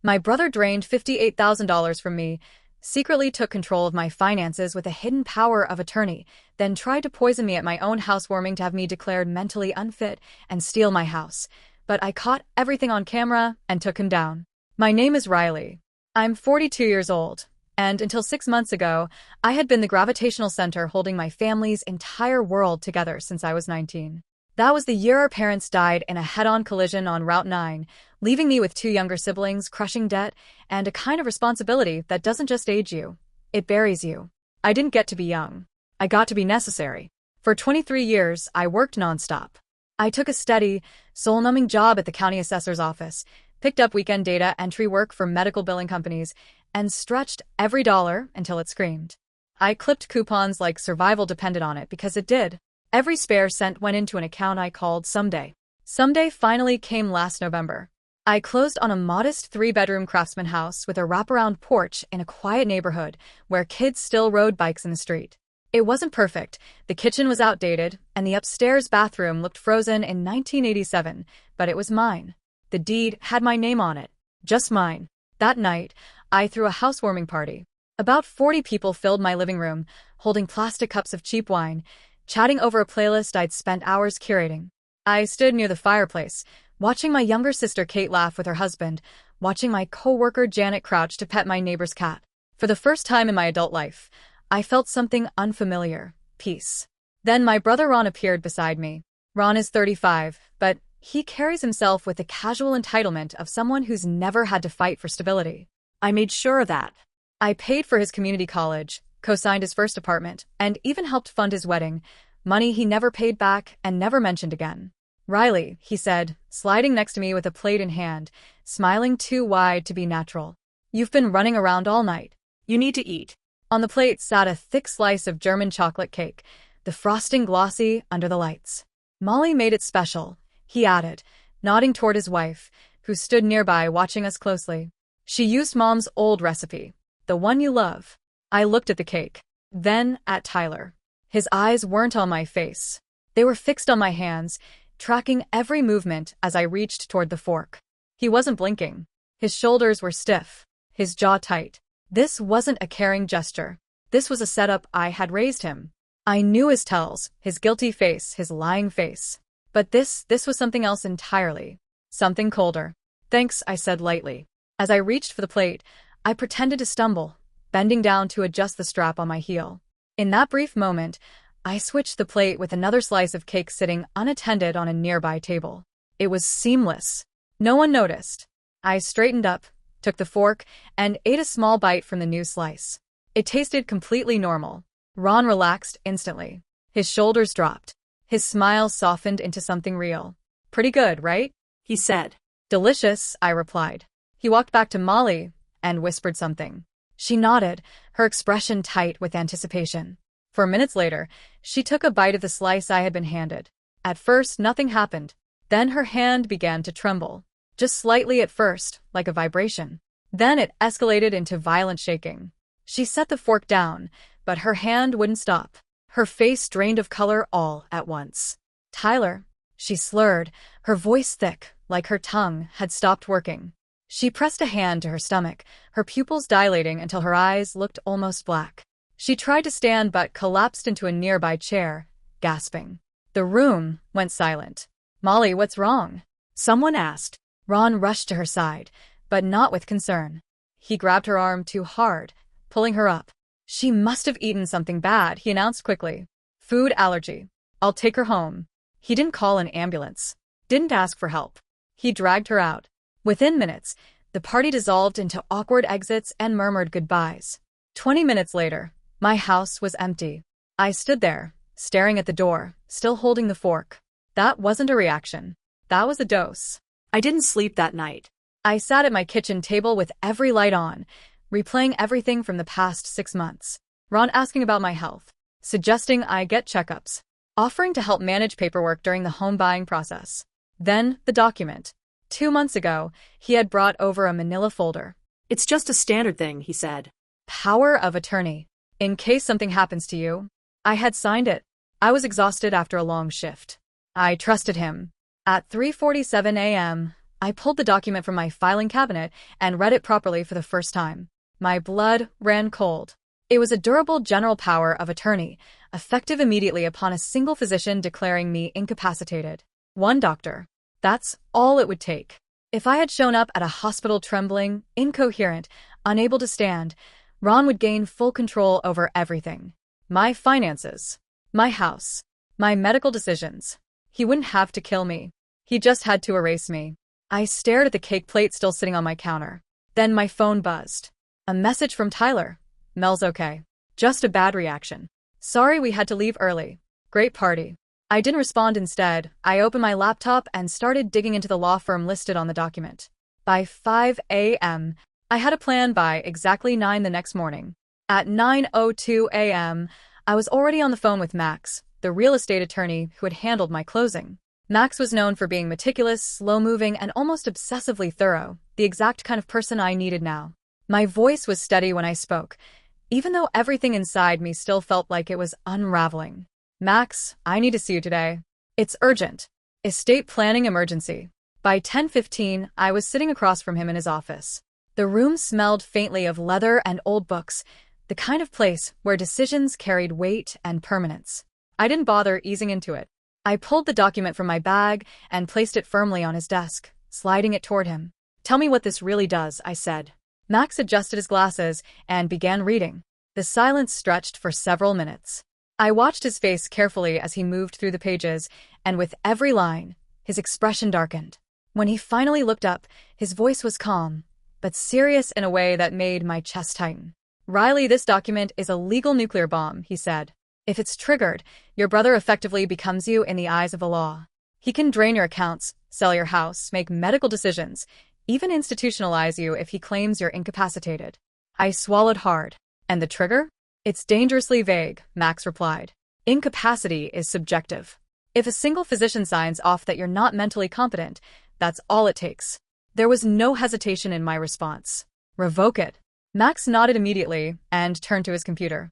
My brother drained $58,000 from me, secretly took control of my finances with a hidden power of attorney, then tried to poison me at my own housewarming to have me declared mentally unfit and steal my house. But I caught everything on camera and took him down. My name is Riley. I'm 42 years old, and until 6 months ago, I had been the gravitational center holding my family's entire world together since I was 19. That was the year our parents died in a head-on collision on Route 9, leaving me with 2 younger siblings, crushing debt, and a kind of responsibility that doesn't just age you, it buries you. I didn't get to be young. I got to be necessary. For 23 years, I worked nonstop. I took a steady, soul-numbing job at the county assessor's office, picked up weekend data entry work for medical billing companies, and stretched every dollar until it screamed. I clipped coupons like survival depended on it because it did. Every spare cent went into an account I called Someday. Someday finally came last November. I closed on a modest 3-bedroom craftsman house with a wraparound porch in a quiet neighborhood where kids still rode bikes in the street. It wasn't perfect, the kitchen was outdated, and the upstairs bathroom looked frozen in 1987, but it was mine. The deed had my name on it. Just mine. That night, I threw a housewarming party. About 40 people filled my living room, holding plastic cups of cheap wine, chatting over a playlist I'd spent hours curating. I stood near the fireplace, watching my younger sister Kate laugh with her husband, watching my co-worker Janet crouch to pet my neighbor's cat. For the first time in my adult life, I felt something unfamiliar, peace. Then my brother Ron appeared beside me. Ron is 35, but he carries himself with the casual entitlement of someone who's never had to fight for stability. I made sure of that. I paid for his community college, co-signed his first apartment, and even helped fund his wedding, money he never paid back and never mentioned again. Riley, he said, sliding next to me with a plate in hand, smiling too wide to be natural. You've been running around all night. You need to eat. On the plate sat a thick slice of German chocolate cake, the frosting glossy under the lights. Molly made it special, he added, nodding toward his wife, who stood nearby watching us closely. She used Mom's old recipe, the one you love. I looked at the cake, then at Tyler. His eyes weren't on my face. They were fixed on my hands, tracking every movement as I reached toward the fork. He wasn't blinking. His shoulders were stiff, his jaw tight. This wasn't a caring gesture. This was a setup. I had raised him. I knew his tells, his guilty face, his lying face. But this was something else entirely. Something colder. Thanks, I said lightly. As I reached for the plate, I pretended to stumble, bending down to adjust the strap on my heel. In that brief moment, I switched the plate with another slice of cake sitting unattended on a nearby table. It was seamless. No one noticed. I straightened up, took the fork, and ate a small bite from the new slice. It tasted completely normal. Ron relaxed instantly. His shoulders dropped. His smile softened into something real. Pretty good, right? He said. Delicious, I replied. He walked back to Molly and whispered something. She nodded, her expression tight with anticipation. 4 minutes later, she took a bite of the slice I had been handed. At first, nothing happened. Then her hand began to tremble. Just slightly at first, like a vibration. Then it escalated into violent shaking. She set the fork down, but her hand wouldn't stop. Her face drained of color all at once. Tyler, she slurred, her voice thick, like her tongue had stopped working. She pressed a hand to her stomach, her pupils dilating until her eyes looked almost black. She tried to stand but collapsed into a nearby chair, gasping. The room went silent. Molly, what's wrong? Someone asked. Ron rushed to her side, but not with concern. He grabbed her arm too hard, pulling her up. She must have eaten something bad, he announced quickly. Food allergy. I'll take her home. He didn't call an ambulance. Didn't ask for help. He dragged her out. Within minutes, the party dissolved into awkward exits and murmured goodbyes. 20 minutes later, my house was empty. I stood there, staring at the door, still holding the fork. That wasn't a reaction. That was a dose. I didn't sleep that night. I sat at my kitchen table with every light on, replaying everything from the past 6 months. Ron asking about my health, suggesting I get checkups, offering to help manage paperwork during the home buying process. Then, the document. 2 months ago, he had brought over a manila folder. It's just a standard thing, he said. Power of attorney. In case something happens to you. I had signed it. I was exhausted after a long shift. I trusted him. At 3:47 a.m., I pulled the document from my filing cabinet and read it properly for the first time. My blood ran cold. It was a durable general power of attorney, effective immediately upon a single physician declaring me incapacitated. One doctor. That's all it would take. If I had shown up at a hospital trembling, incoherent, unable to stand, Ron would gain full control over everything. My finances, my house, my medical decisions. He wouldn't have to kill me. He just had to erase me. I stared at the cake plate still sitting on my counter. Then my phone buzzed. A message from Tyler. Mel's okay. Just a bad reaction. Sorry we had to leave early. Great party. I didn't respond. Instead, I opened my laptop and started digging into the law firm listed on the document. By 5 a.m., I had a plan. By exactly 9 the next morning. At 9:02 a.m., I was already on the phone with Max, the real estate attorney who had handled my closing. Max was known for being meticulous, slow-moving, and almost obsessively thorough, the exact kind of person I needed now. My voice was steady when I spoke, even though everything inside me still felt like it was unraveling. Max, I need to see you today. It's urgent. Estate planning emergency. By 10:15, I was sitting across from him in his office. The room smelled faintly of leather and old books, the kind of place where decisions carried weight and permanence. I didn't bother easing into it. I pulled the document from my bag and placed it firmly on his desk, sliding it toward him. Tell me what this really does, I said. Max adjusted his glasses and began reading. The silence stretched for several minutes. I watched his face carefully as he moved through the pages, and with every line, his expression darkened. When he finally looked up, his voice was calm, but serious in a way that made my chest tighten. Riley, this document is a legal nuclear bomb, he said. If it's triggered, your brother effectively becomes you in the eyes of the law. He can drain your accounts, sell your house, make medical decisions, even institutionalize you if he claims you're incapacitated. I swallowed hard. And the trigger? It's dangerously vague, Max replied. Incapacity is subjective. If a single physician signs off that you're not mentally competent, that's all it takes. There was no hesitation in my response. Revoke it. Max nodded immediately and turned to his computer.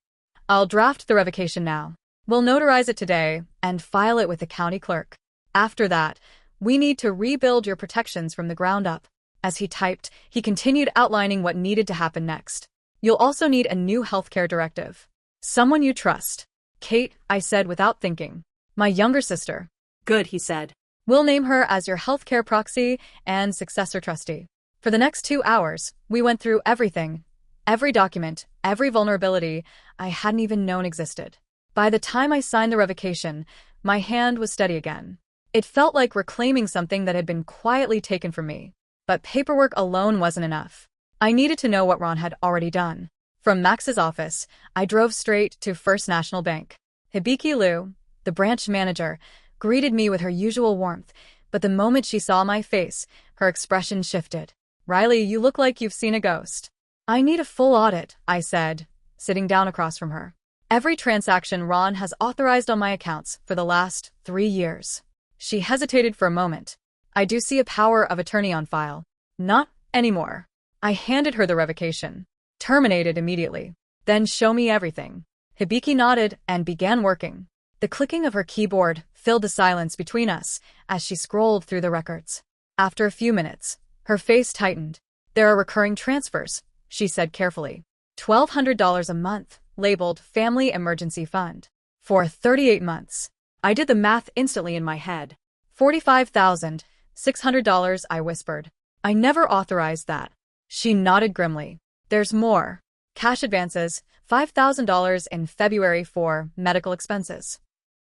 I'll draft the revocation now. We'll notarize it today and file it with the county clerk. After that, we need to rebuild your protections from the ground up. As he typed, he continued outlining what needed to happen next. You'll also need a new healthcare directive. Someone you trust. Kate, I said without thinking. My younger sister. Good, he said. We'll name her as your healthcare proxy and successor trustee. For the next 2 hours, we went through everything. Every document, every vulnerability I hadn't even known existed. By the time I signed the revocation, my hand was steady again. It felt like reclaiming something that had been quietly taken from me. But paperwork alone wasn't enough. I needed to know what Ron had already done. From Max's office, I drove straight to First National Bank. Hibiki Liu, the branch manager, greeted me with her usual warmth, but the moment she saw my face, her expression shifted. Riley, you look like you've seen a ghost. I need a full audit, I said, sitting down across from her. Every transaction Ron has authorized on my accounts for the last 3 years. She hesitated for a moment. I do see a power of attorney on file. Not anymore. I handed her the revocation. Terminated immediately. Then show me everything. Hibiki nodded and began working. The clicking of her keyboard filled the silence between us as she scrolled through the records. After a few minutes, her face tightened. There are recurring transfers, she said carefully. $1,200 a month, labeled Family Emergency Fund. For 38 months. I did the math instantly in my head. $45,600, I whispered. I never authorized that. She nodded grimly. There's more. Cash advances, $5,000 in February for medical expenses.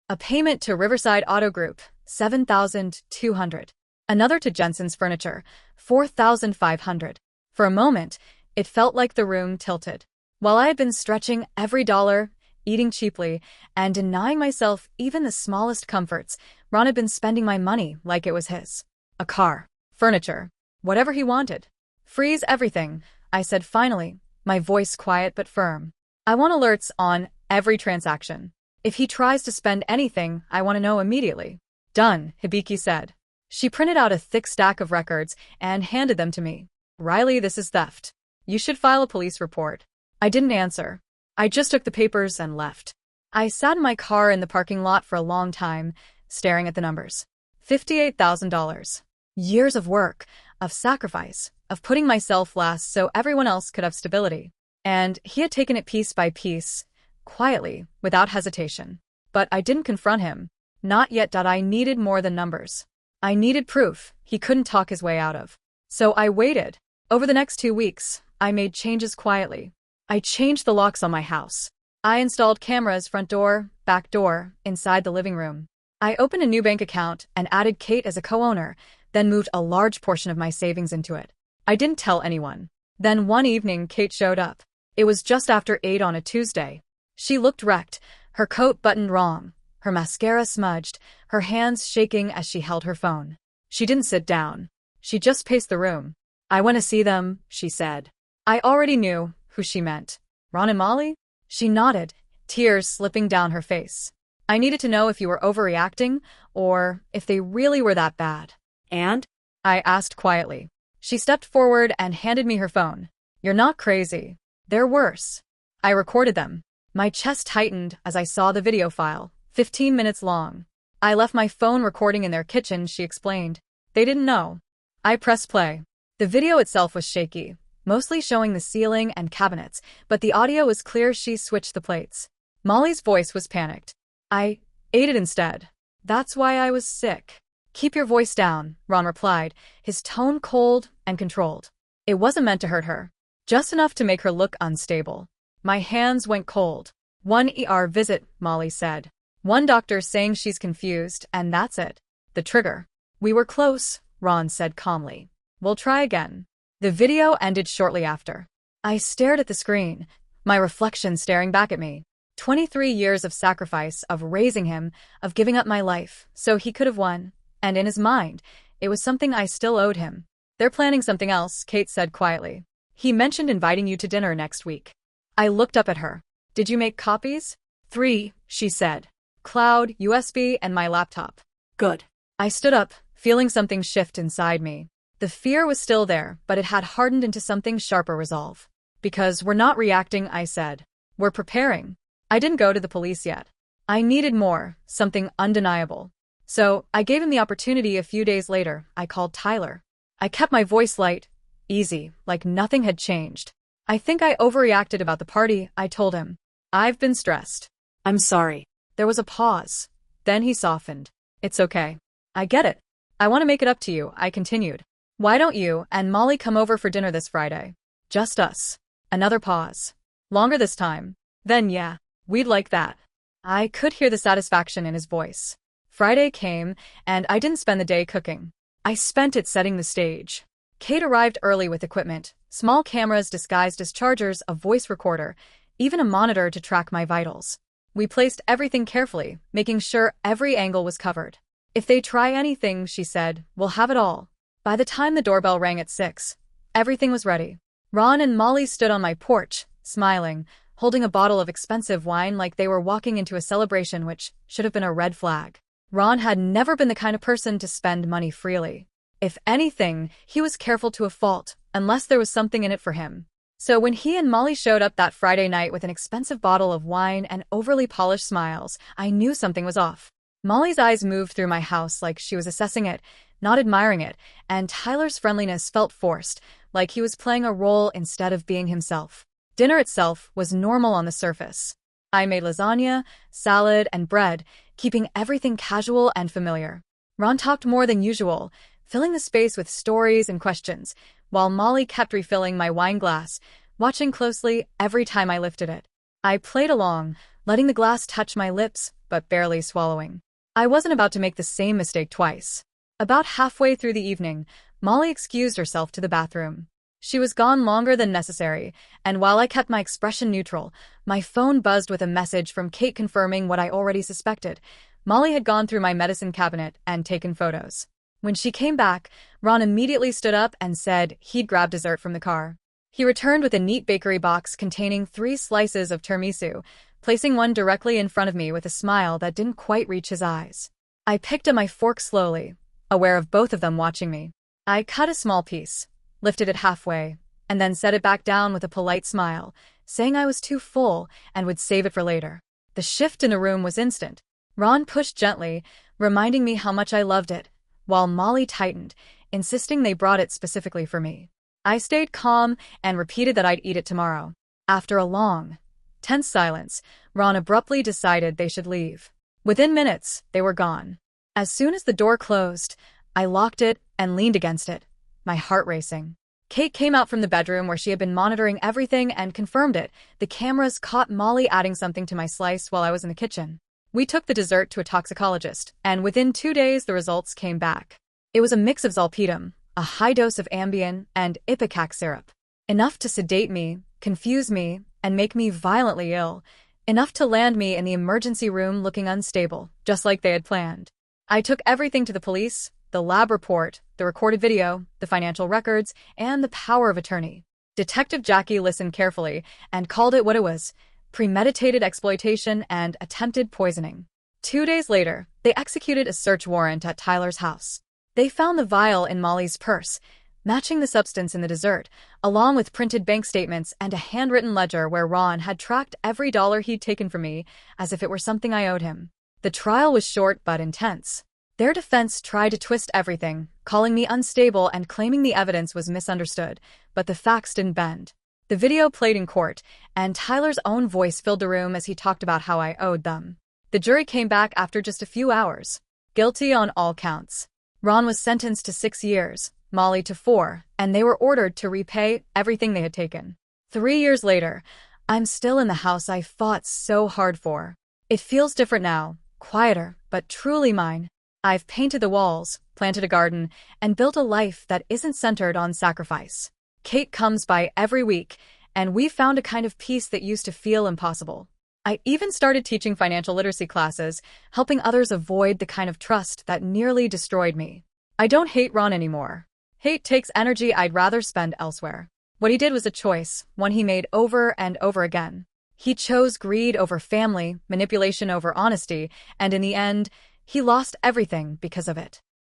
A payment to Riverside Auto Group, $7,200. Another to Jensen's Furniture, $4,500. For a moment, it felt like the room tilted. While I had been stretching every dollar, eating cheaply, and denying myself even the smallest comforts, Ron had been spending my money like it was his. A car, furniture, whatever he wanted. Freeze everything, I said finally, my voice quiet but firm. I want alerts on every transaction. If he tries to spend anything, I want to know immediately. Done, Hibiki said. She printed out a thick stack of records and handed them to me. Riley, this is theft. You should file a police report. I didn't answer. I just took the papers and left. I sat in my car in the parking lot for a long time, staring at the numbers. $58,000. Years of work, of sacrifice, of putting myself last so everyone else could have stability. And he had taken it piece by piece, quietly, without hesitation. But I didn't confront him. Not yet. I needed more than numbers. I needed proof he couldn't talk his way out of. So I waited. Over the next 2 weeks, I made changes quietly. I changed the locks on my house. I installed cameras front door, back door, inside the living room. I opened a new bank account and added Kate as a co-owner, then moved a large portion of my savings into it. I didn't tell anyone. Then one evening, Kate showed up. It was just after 8 on a Tuesday. She looked wrecked, her coat buttoned wrong, her mascara smudged, her hands shaking as she held her phone. She didn't sit down. She just paced the room. "I want to see them," she said. I already knew who she meant. Ron and Molly? She nodded, tears slipping down her face. I needed to know if you were overreacting, or if they really were that bad. "And?" I asked quietly. She stepped forward and handed me her phone. "You're not crazy. They're worse." I recorded them. My chest tightened as I saw the video file, 15 minutes long. "I left my phone recording in their kitchen," she explained. "They didn't know." I pressed play. The video itself was shaky, mostly showing the ceiling and cabinets, but the audio was clear. She switched the plates. Molly's voice was panicked. "I ate it instead. That's why I was sick." "Keep your voice down," Ron replied, his tone cold and controlled. It wasn't meant to hurt her, just enough to make her look unstable. My hands went cold. "One ER visit," Molly said. "One doctor saying she's confused, and that's it. The trigger." "We were close," Ron said calmly. "We'll try again." The video ended shortly after. I stared at the screen, my reflection staring back at me. 23 years of sacrifice, of raising him, of giving up my life, so he could have won. And in his mind, it was something I still owed him. "They're planning something else," Kate said quietly. "He mentioned inviting you to dinner next week." I looked up at her. "Did you make copies?" "3, she said. "Cloud, USB, and my laptop." "Good." I stood up, feeling something shift inside me. The fear was still there, but it had hardened into something sharper resolve. "Because we're not reacting," I said. "We're preparing." I didn't go to the police yet. I needed more, something undeniable. So I gave him the opportunity. A few days later, I called Tyler. I kept my voice light, easy, like nothing had changed. "I think I overreacted about the party," I told him. "I've been stressed." "I'm sorry." There was a pause. Then he softened. "It's okay. I get it. I want to make it up to you," I continued. "Why don't you and Molly come over for dinner this Friday? Just us." Another pause. Longer this time. "Then yeah, we'd like that." I could hear the satisfaction in his voice. Friday came, and I didn't spend the day cooking. I spent it setting the stage. Kate arrived early with equipment, small cameras disguised as chargers, a voice recorder, even a monitor to track my vitals. We placed everything carefully, making sure every angle was covered. "If they try anything," she said, "we'll have it all." By the time the doorbell rang at 6, everything was ready. Ron and Molly stood on my porch, smiling, holding a bottle of expensive wine like they were walking into a celebration, which should have been a red flag. Ron had never been the kind of person to spend money freely. If anything, he was careful to a fault, unless there was something in it for him. So when he and Molly showed up that Friday night with an expensive bottle of wine and overly polished smiles, I knew something was off. Molly's eyes moved through my house like she was assessing it, not admiring it, and Tyler's friendliness felt forced, like he was playing a role instead of being himself. Dinner itself was normal on the surface. I made lasagna, salad, and bread, keeping everything casual and familiar. Ron talked more than usual, filling the space with stories and questions, while Molly kept refilling my wine glass, watching closely every time I lifted it. I played along, letting the glass touch my lips, but barely swallowing. I wasn't about to make the same mistake twice. About halfway through the evening, Molly excused herself to the bathroom. She was gone longer than necessary, and while I kept my expression neutral, my phone buzzed with a message from Kate confirming what I already suspected. Molly had gone through my medicine cabinet and taken photos. When she came back, Ron immediately stood up and said he'd grab dessert from the car. He returned with a neat bakery box containing 3 slices of tiramisu, placing one directly in front of me with a smile that didn't quite reach his eyes. I picked up my fork slowly, aware of both of them watching me. I cut a small piece, lifted it halfway, and then set it back down with a polite smile, saying I was too full and would save it for later. The shift in the room was instant. Ron pushed gently, reminding me how much I loved it, while Molly tightened, insisting they brought it specifically for me. I stayed calm and repeated that I'd eat it tomorrow. After a long, tense silence, Ron abruptly decided they should leave. Within minutes, they were gone. As soon as the door closed, I locked it and leaned against it, my heart racing. Kate came out from the bedroom where she had been monitoring everything and confirmed it. The cameras caught Molly adding something to my slice while I was in the kitchen. We took the dessert to a toxicologist, and within 2 days the results came back. It was a mix of zolpidem, a high dose of Ambien, and ipecac syrup. Enough to sedate me, confuse me, and make me violently ill. Enough to land me in the emergency room looking unstable, just like they had planned. I took everything to the police, the lab report, the recorded video, the financial records, and the power of attorney. Detective Jackie listened carefully and called it what it was: premeditated exploitation and attempted poisoning. 2 days later, they executed a search warrant at Tyler's house. They found the vial in Molly's purse, matching the substance in the dessert, along with printed bank statements and a handwritten ledger where Ron had tracked every dollar he'd taken from me, as if it were something I owed him. The trial was short but intense. Their defense tried to twist everything, calling me unstable and claiming the evidence was misunderstood, but the facts didn't bend. The video played in court, and Tyler's own voice filled the room as he talked about how I owed them. The jury came back after just a few hours. Guilty on all counts. Ron was sentenced to 6 years, Molly to 4, and they were ordered to repay everything they had taken. 3 years later, I'm still in the house I fought so hard for. It feels different now, quieter, but truly mine. I've painted the walls, planted a garden, and built a life that isn't centered on sacrifice. Kate comes by every week, and we've found a kind of peace that used to feel impossible. I even started teaching financial literacy classes, helping others avoid the kind of trust that nearly destroyed me. I don't hate Ron anymore. Hate takes energy I'd rather spend elsewhere. What he did was a choice, one he made over and over again. He chose greed over family, manipulation over honesty, and in the end, he lost everything because of it.